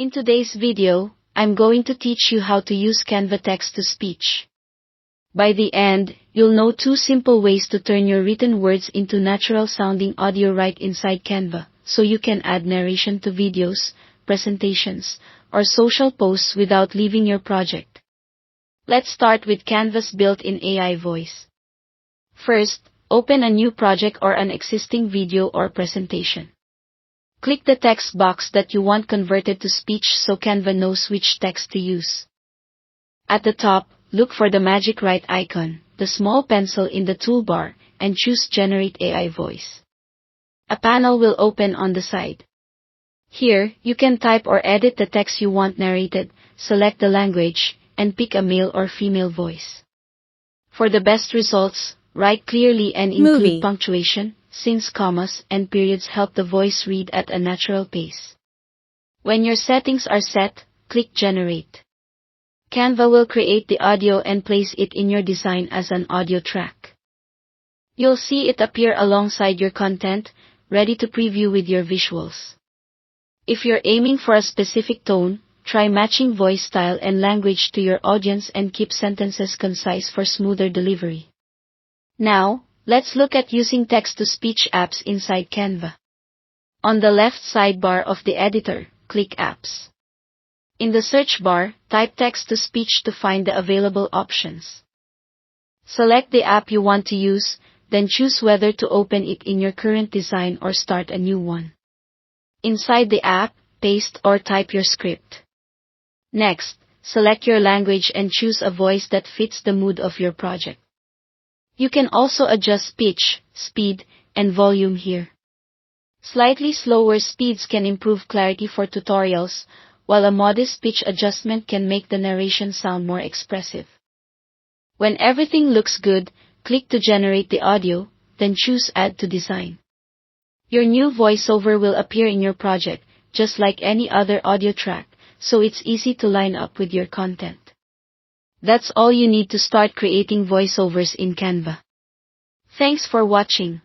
In today's video, I'm going to teach you how to use Canva text-to-speech. By the end, you'll know 2 simple ways to turn your written words into natural-sounding audio right inside Canva, so you can add narration to videos, presentations, or social posts without leaving your project. Let's start with Canva's built-in AI voice. First, open a new project or an existing video or presentation. Click the text box that you want converted to speech so Canva knows which text to use. At the top, look for the magic write icon, the small pencil in the toolbar, and choose Generate AI Voice. A panel will open on the side. Here, you can type or edit the text you want narrated, select the language, and pick a male or female voice. For the best results, write clearly and include punctuation, since commas and periods help the voice read at a natural pace. When your settings are set, click Generate. Canva will create the audio and place it in your design as an audio track. You'll see it appear alongside your content, ready to preview with your visuals. If you're aiming for a specific tone, try matching voice style and language to your audience and keep sentences concise for smoother delivery. Now, let's look at using text-to-speech apps inside Canva. On the left sidebar of the editor, click Apps. In the search bar, type text-to-speech to find the available options. Select the app you want to use, then choose whether to open it in your current design or start a new one. Inside the app, paste or type your script. Next, select your language and choose a voice that fits the mood of your project. You can also adjust pitch, speed, and volume here. Slightly slower speeds can improve clarity for tutorials, while a modest pitch adjustment can make the narration sound more expressive. When everything looks good, click to generate the audio, then choose Add to Design. Your new voiceover will appear in your project, just like any other audio track, so it's easy to line up with your content. That's all you need to start creating voiceovers in Canva. Thanks for watching.